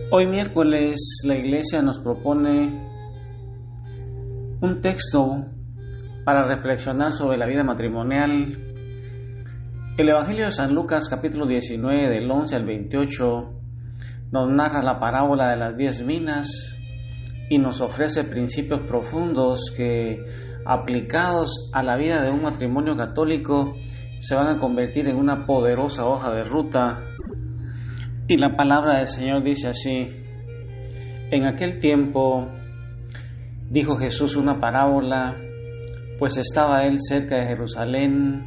Hoy miércoles la Iglesia nos propone un texto para reflexionar sobre la vida matrimonial. El Evangelio de San Lucas, capítulo 19, del 11 al 28, nos narra la parábola de las 10 minas y nos ofrece principios profundos que, aplicados a la vida de un matrimonio católico, se van a convertir en una poderosa hoja de ruta. Y la palabra del Señor dice así: en aquel tiempo dijo Jesús una parábola, pues estaba él cerca de Jerusalén,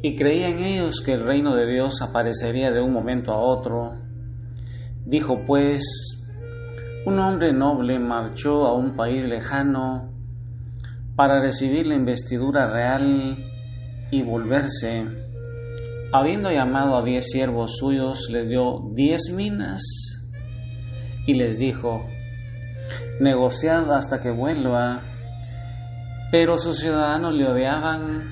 y creían ellos que el reino de Dios aparecería de un momento a otro. Dijo pues: un hombre noble marchó a un país lejano para recibir la investidura real y volverse. Habiendo llamado a 10 siervos suyos, les dio 10 minas y les dijo: negociad hasta que vuelva. Pero sus ciudadanos le odiaban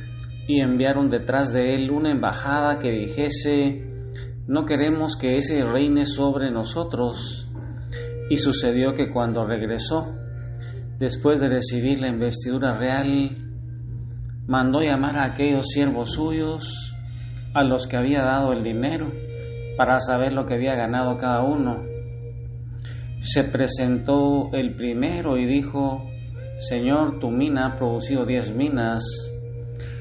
y enviaron detrás de él una embajada que dijese: no queremos que ese reine sobre nosotros. Y sucedió que cuando regresó, después de recibir la investidura real, mandó llamar a aquellos siervos suyos a los que había dado el dinero, para saber lo que había ganado cada uno. Se presentó el primero y dijo: Señor, tu mina ha producido 10 minas.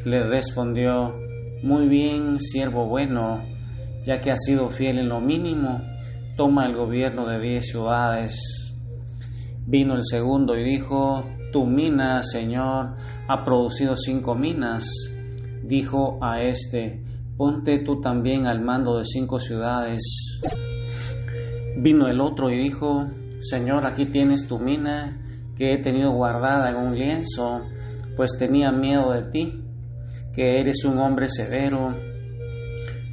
Le respondió: muy bien, siervo bueno, ya que has sido fiel en lo mínimo, toma el gobierno de 10 ciudades. Vino el segundo y dijo: tu mina, Señor, ha producido 5 minas. Dijo a este: ponte tú también al mando de 5 ciudades. Vino el otro y dijo: Señor, aquí tienes tu mina, que he tenido guardada en un lienzo, pues tenía miedo de ti, que eres un hombre severo,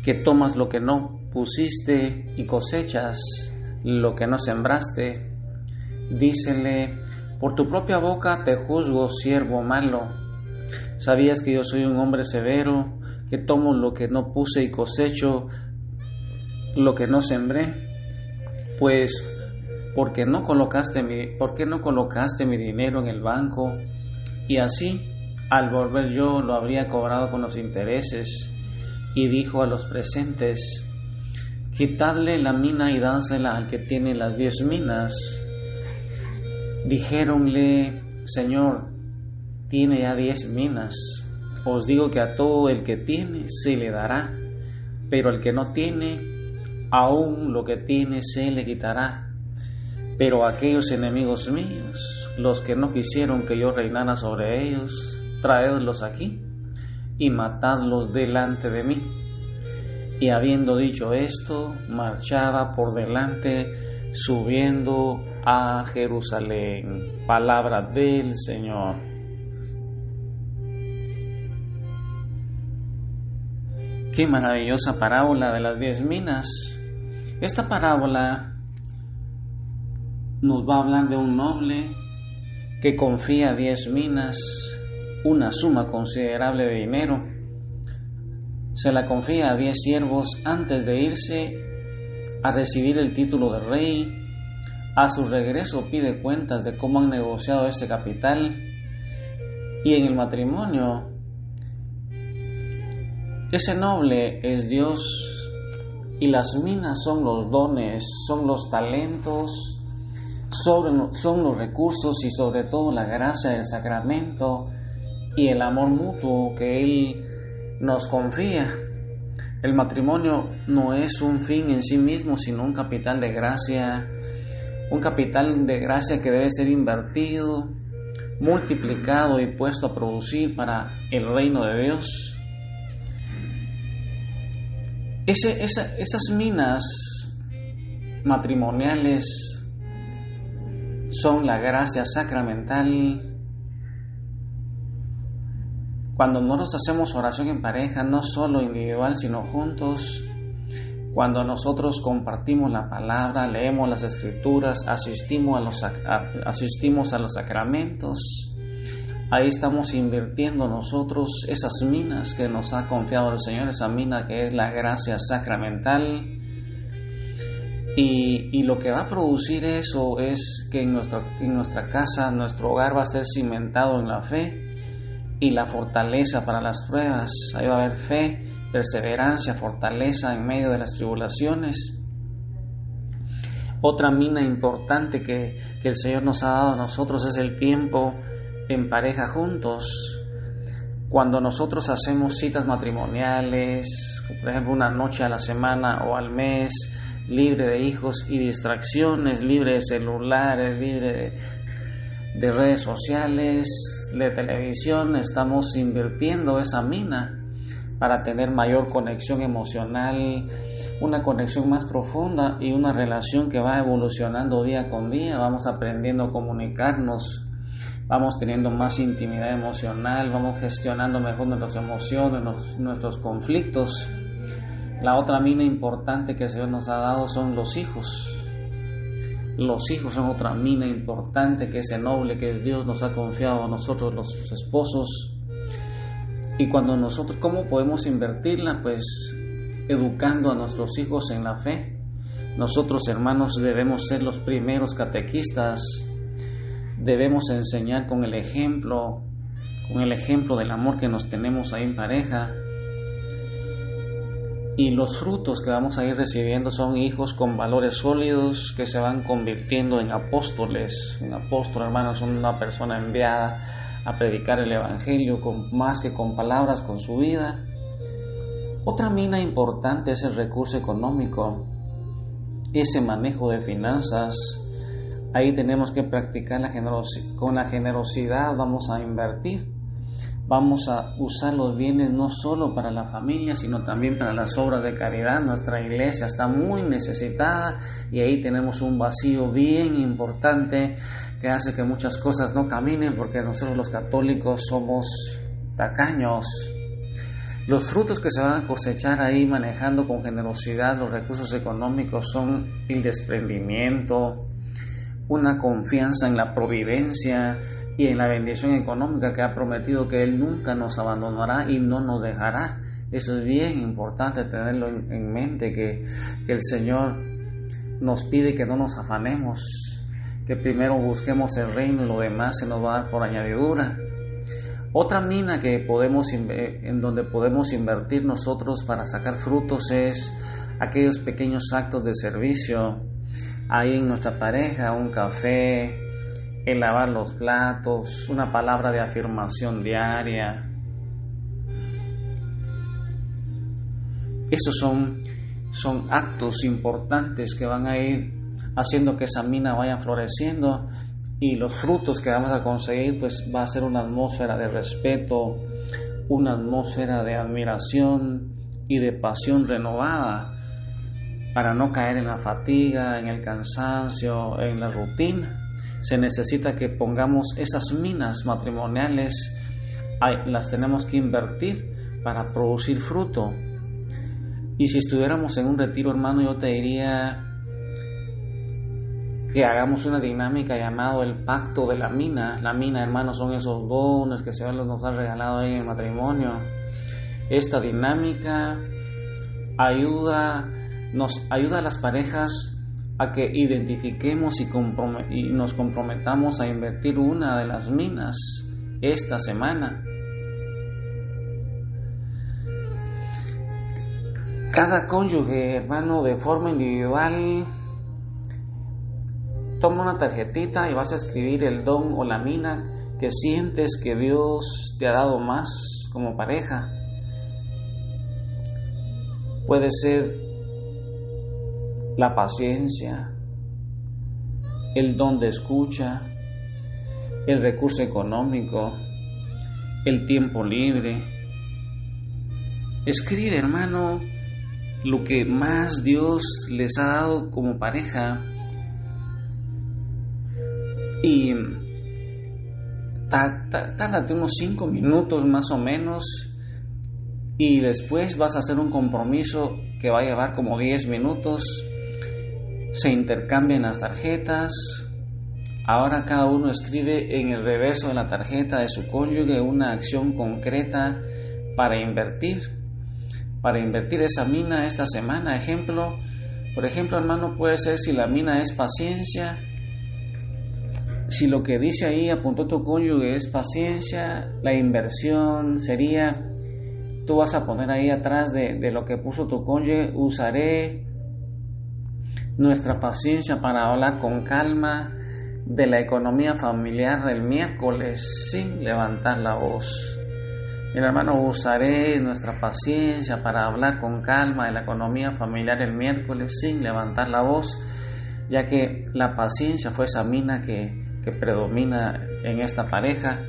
que tomas lo que no pusiste y cosechas lo que no sembraste. Dícele: por tu propia boca te juzgo, siervo malo. ¿Sabías que yo soy un hombre severo, que tomo lo que no puse y cosecho lo que no sembré? Pues, ¿por qué no colocaste mi dinero en el banco? Y así, al volver yo, lo habría cobrado con los intereses. Y dijo a los presentes: quitadle la mina y dánsela al que tiene las 10 minas. Dijéronle: Señor, tiene ya 10 minas. Os digo que a todo el que tiene se le dará, pero al que no tiene, aún lo que tiene se le quitará. Pero aquellos enemigos míos, los que no quisieron que yo reinara sobre ellos, traedlos aquí y matadlos delante de mí. Y habiendo dicho esto, marchaba por delante, subiendo a Jerusalén. Palabra del Señor. Qué maravillosa parábola de las 10 minas. Esta parábola nos va a hablar de un noble que confía 10 minas, una suma considerable de dinero. Se la confía a 10 siervos antes de irse a recibir el título de rey. A su regreso pide cuentas de cómo han negociado este capital. Y en el matrimonio, ese noble es Dios, y las minas son los dones, son los talentos, son los recursos y sobre todo la gracia del sacramento y el amor mutuo que Él nos confía. El matrimonio no es un fin en sí mismo, sino un capital de gracia que debe ser invertido, multiplicado y puesto a producir para el reino de Dios. Esas minas matrimoniales son la gracia sacramental. Cuando nosotros hacemos oración en pareja, no solo individual, sino juntos, cuando nosotros compartimos la palabra, leemos las escrituras, asistimos a los sacramentos, ahí estamos invirtiendo nosotros esas minas que nos ha confiado el Señor, esa mina que es la gracia sacramental. Y lo que va a producir eso es que en nuestra casa, nuestro hogar va a ser cimentado en la fe y la fortaleza para las pruebas. Ahí va a haber fe, perseverancia, fortaleza en medio de las tribulaciones. Otra mina importante que el Señor nos ha dado a nosotros es el tiempo en pareja juntos. Cuando nosotros hacemos citas matrimoniales, por ejemplo una noche a la semana o al mes, libre de hijos y distracciones, libre de celulares, libre de redes sociales, de televisión, estamos invirtiendo esa mina para tener mayor conexión emocional, una conexión más profunda y una relación que va evolucionando día con día. Vamos aprendiendo a comunicarnos, vamos teniendo más intimidad emocional, vamos gestionando mejor nuestras emociones, nuestros conflictos. La otra mina importante que el Señor nos ha dado son los hijos. Los hijos son otra mina importante que ese noble que es Dios nos ha confiado a nosotros los esposos. Y cuando nosotros, ¿cómo podemos invertirla? Pues educando a nuestros hijos en la fe. Nosotros, hermanos, debemos ser los primeros catequistas. Debemos enseñar con el ejemplo del amor que nos tenemos ahí en pareja. Y los frutos que vamos a ir recibiendo son hijos con valores sólidos que se van convirtiendo en apóstoles. Un apóstol, hermanos, son una persona enviada a predicar el Evangelio más que con palabras, con su vida. Otra mina importante es el recurso económico, ese manejo de finanzas. Ahí tenemos que practicar con la generosidad, vamos a invertir. Vamos a usar los bienes no solo para la familia, sino también para las obras de caridad. Nuestra iglesia está muy necesitada y ahí tenemos un vacío bien importante que hace que muchas cosas no caminen porque nosotros los católicos somos tacaños. Los frutos que se van a cosechar ahí manejando con generosidad los recursos económicos son el desprendimiento, una confianza en la providencia y en la bendición económica que ha prometido que Él nunca nos abandonará y no nos dejará. Eso es bien importante tenerlo en mente, que el Señor nos pide que no nos afanemos, que primero busquemos el reino y lo demás se nos va a dar por añadidura. Otra mina en donde podemos invertir nosotros para sacar frutos es aquellos pequeños actos de servicio. Ahí en nuestra pareja, un café, el lavar los platos, una palabra de afirmación diaria. Esos son actos importantes que van a ir haciendo que esa mina vaya floreciendo y los frutos que vamos a conseguir pues va a ser una atmósfera de respeto, una atmósfera de admiración y de pasión renovada para no caer en la fatiga, en el cansancio, en la rutina. Se necesita que pongamos esas minas matrimoniales, las tenemos que invertir para producir fruto. Y si estuviéramos en un retiro, hermano, yo te diría que hagamos una dinámica llamado el pacto de la mina. La mina, hermano, son esos dones que el Señor nos ha regalado ahí en el matrimonio. Esta dinámica nos ayuda a las parejas a que identifiquemos y nos comprometamos a invertir una de las minas esta semana. Cada cónyuge, hermano, de forma individual, toma una tarjetita y vas a escribir el don o la mina que sientes que Dios te ha dado más como pareja. Puede ser la paciencia, el don de escucha, el recurso económico, el tiempo libre. Escribe, hermano, lo que más Dios les ha dado como pareja y tárdate unos 5 minutos más o menos y después vas a hacer un compromiso que va a llevar como 10 minutos. Se intercambian las tarjetas. Ahora cada uno escribe en el reverso de la tarjeta de su cónyuge una acción concreta para invertir esa mina esta semana. Ejemplo, Por ejemplo, hermano, puede ser si la mina es paciencia, si lo que dice ahí apuntó tu cónyuge es paciencia, la inversión sería, tú vas a poner ahí atrás de lo que puso tu cónyuge, usaré nuestra paciencia para hablar con calma de la economía familiar del miércoles sin levantar la voz. Mira, hermano, usaré nuestra paciencia para hablar con calma de la economía familiar el miércoles sin levantar la voz, ya que la paciencia fue esa mina que predomina en esta pareja.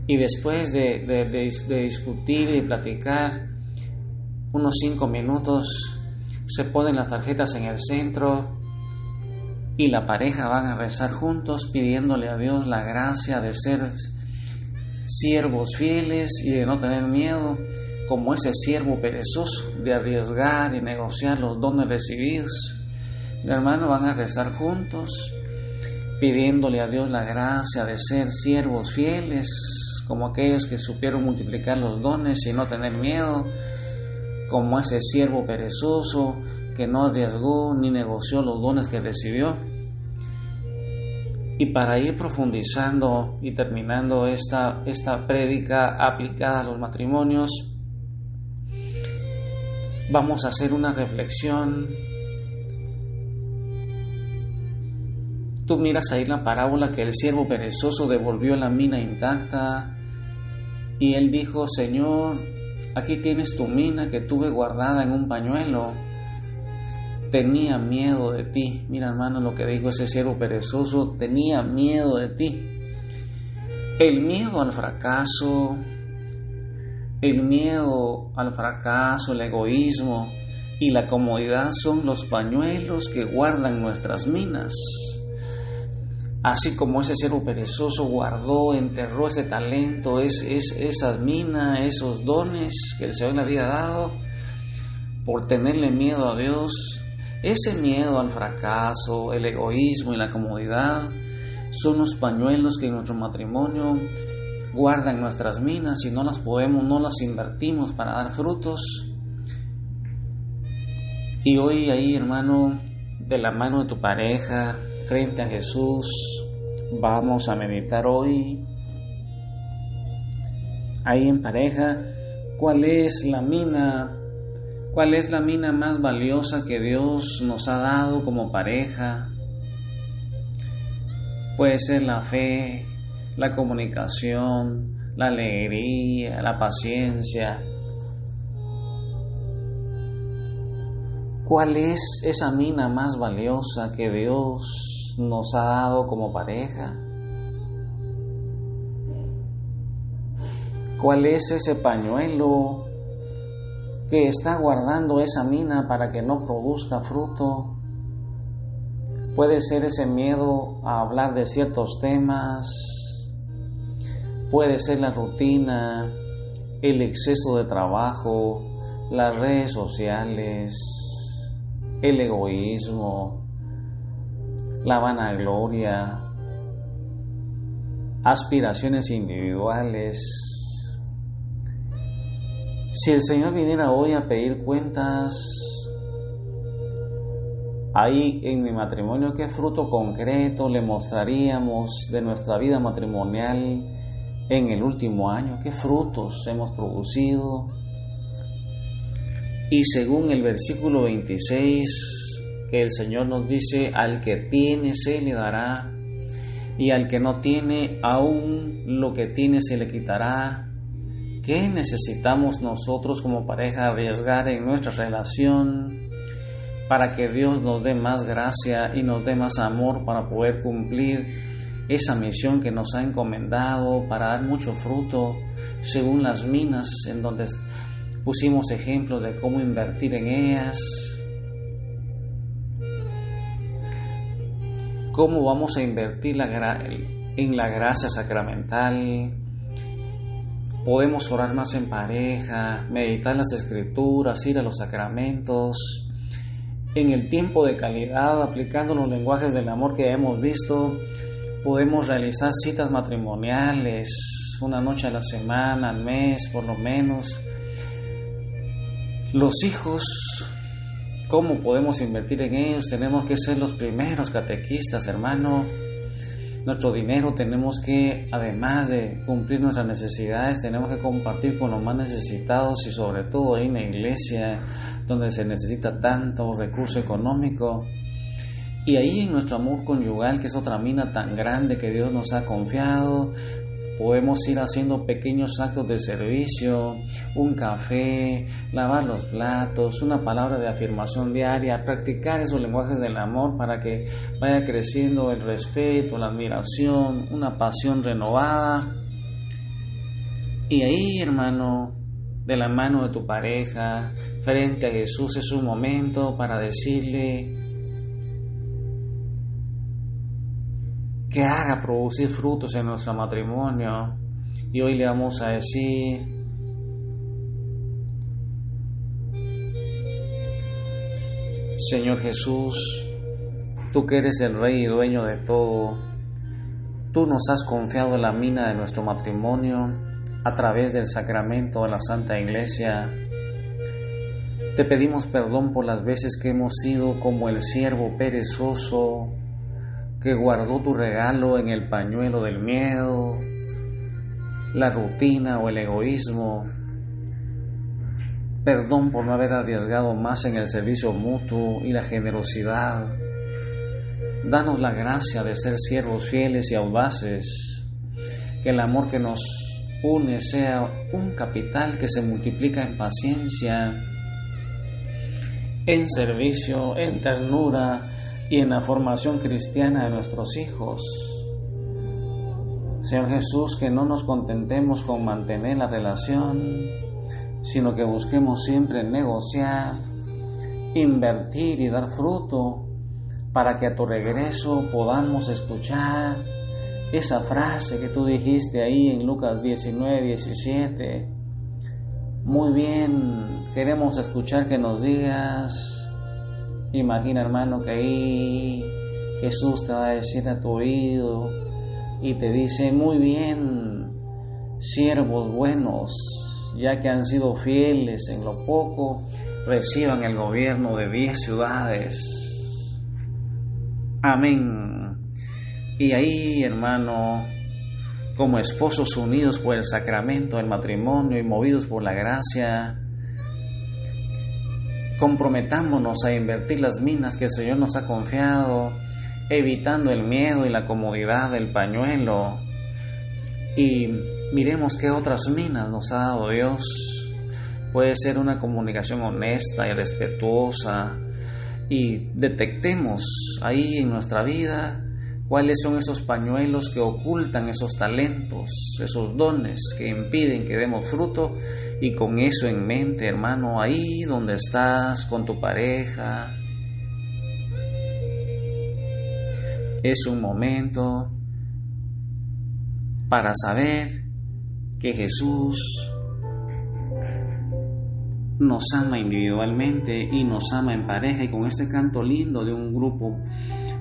Y después de discutir y platicar unos 5 minutos, se ponen las tarjetas en el centro y la pareja van a rezar juntos pidiéndole a Dios la gracia de ser siervos fieles y de no tener miedo, como ese siervo perezoso, de arriesgar y negociar los dones recibidos. Mi hermano, van a rezar juntos pidiéndole a Dios la gracia de ser siervos fieles, como aquellos que supieron multiplicar los dones y no tener miedo, como ese siervo perezoso que no arriesgó ni negoció los dones que recibió. Y para ir profundizando y terminando esta prédica aplicada a los matrimonios, vamos a hacer una reflexión. Tú miras ahí la parábola que el siervo perezoso devolvió la mina intacta y él dijo: Señor, aquí tienes tu mina que tuve guardada en un pañuelo. Tenía miedo de ti. Mira, hermano, lo que dijo ese siervo perezoso: tenía miedo de ti. El miedo al fracaso, el egoísmo y la comodidad son los pañuelos que guardan nuestras minas. Así como ese siervo perezoso guardó, enterró ese talento, esas minas, esos dones que el Señor le había dado, por tenerle miedo a Dios. Ese miedo al fracaso, el egoísmo y la comodidad son los pañuelos que en nuestro matrimonio guardan nuestras minas y no las invertimos para dar frutos. Y hoy ahí, hermano, de la mano de tu pareja, frente a Jesús, vamos a meditar hoy, ahí en pareja, ¿cuál es la mina más valiosa que Dios nos ha dado como pareja? Puede ser la fe, la comunicación, la alegría, la paciencia. ¿Cuál es esa mina más valiosa que Dios nos ha dado como pareja? ¿Cuál es ese pañuelo que está guardando esa mina para que no produzca fruto? Puede ser ese miedo a hablar de ciertos temas, puede ser la rutina, el exceso de trabajo, las redes sociales, el egoísmo, la vanagloria, aspiraciones individuales. Si el Señor viniera hoy a pedir cuentas, ahí en mi matrimonio, ¿qué fruto concreto le mostraríamos de nuestra vida matrimonial en el último año? ¿Qué frutos hemos producido? Y según el versículo 26, que el Señor nos dice: al que tiene se le dará, y al que no tiene, aún lo que tiene se le quitará. ¿Qué necesitamos nosotros como pareja arriesgar en nuestra relación para que Dios nos dé más gracia y nos dé más amor para poder cumplir esa misión que nos ha encomendado, para dar mucho fruto según las minas en donde pusimos ejemplos de cómo invertir en ellas? ¿Cómo vamos a invertir en la gracia sacramental? Podemos orar más en pareja, meditar las Escrituras, ir a los sacramentos. En el tiempo de calidad, aplicando los lenguajes del amor que hemos visto, podemos realizar citas matrimoniales, una noche a la semana, al mes, por lo menos. Los hijos ¿Cómo podemos invertir en ellos? Tenemos que ser los primeros catequistas, hermano. Nuestro dinero tenemos que, además de cumplir nuestras necesidades, tenemos que compartir con los más necesitados y sobre todo ahí en la iglesia, donde se necesita tanto recurso económico. Y ahí en nuestro amor conyugal, que es otra mina tan grande que Dios nos ha confiado, podemos ir haciendo pequeños actos de servicio, un café, lavar los platos, una palabra de afirmación diaria, practicar esos lenguajes del amor para que vaya creciendo el respeto, la admiración, una pasión renovada. Y ahí, hermano, de la mano de tu pareja, frente a Jesús, es un momento para decirle que haga producir frutos en nuestro matrimonio. Y hoy le vamos a decir: Señor Jesús, tú que eres el Rey y dueño de todo, tú nos has confiado la mina de nuestro matrimonio a través del sacramento de la Santa Iglesia. Te pedimos perdón por las veces que hemos sido como el siervo perezoso que guardó tu regalo en el pañuelo del miedo, la rutina o el egoísmo. Perdón por no haber arriesgado más en el servicio mutuo y la generosidad. Danos la gracia de ser siervos fieles y audaces, que el amor que nos une sea un capital que se multiplica en paciencia, en servicio, en ternura y en la formación cristiana de nuestros hijos. Señor Jesús, que no nos contentemos con mantener la relación, sino que busquemos siempre negociar, invertir y dar fruto, para que a tu regreso podamos escuchar esa frase que tú dijiste ahí en Lucas 19:17. Muy bien, queremos escuchar que nos digas. Imagina, hermano, que ahí Jesús te va a decir a tu oído y te dice: muy bien, siervos buenos, ya que han sido fieles en lo poco, reciban el gobierno de 10 ciudades. Amén. Y ahí, hermano, como esposos unidos por el sacramento del matrimonio y movidos por la gracia, comprometámonos a invertir las minas que el Señor nos ha confiado, evitando el miedo y la comodidad del pañuelo. Y miremos qué otras minas nos ha dado Dios. Puede ser una comunicación honesta y respetuosa, y detectemos ahí en nuestra vida cuáles son esos pañuelos que ocultan esos talentos, esos dones que impiden que demos fruto. Y con eso en mente, hermano, ahí donde estás con tu pareja, es un momento para saber que Jesús nos ama individualmente y nos ama en pareja. Y con este canto lindo de un grupo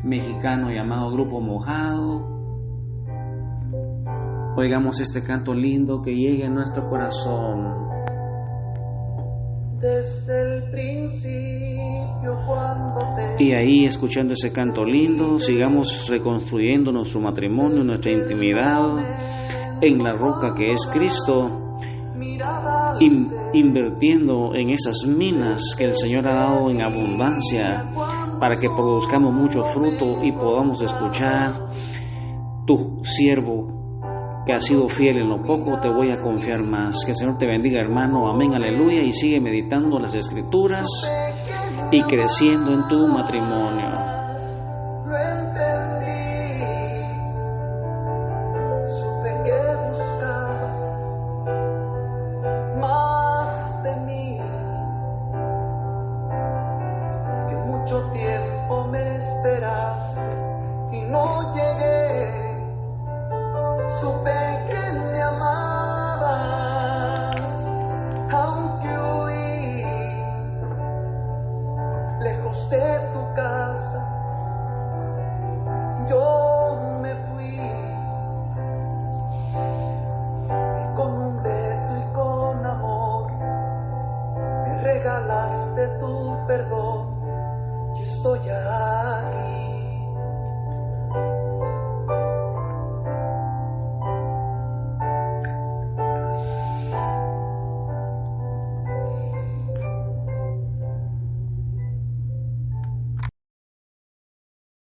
mexicano llamado Grupo Mojado, oigamos este canto lindo que llegue a nuestro corazón. Desde el principio, cuando te... Y ahí, escuchando ese canto lindo, sigamos reconstruyendo nuestro matrimonio, nuestra intimidad en la roca que es Cristo, invirtiendo en esas minas que el Señor ha dado en abundancia, para que produzcamos mucho fruto y podamos escuchar: tu siervo que has sido fiel en lo poco, te voy a confiar más. Que el Señor te bendiga, hermano. Amén, aleluya. Y sigue meditando las Escrituras y creciendo en tu matrimonio.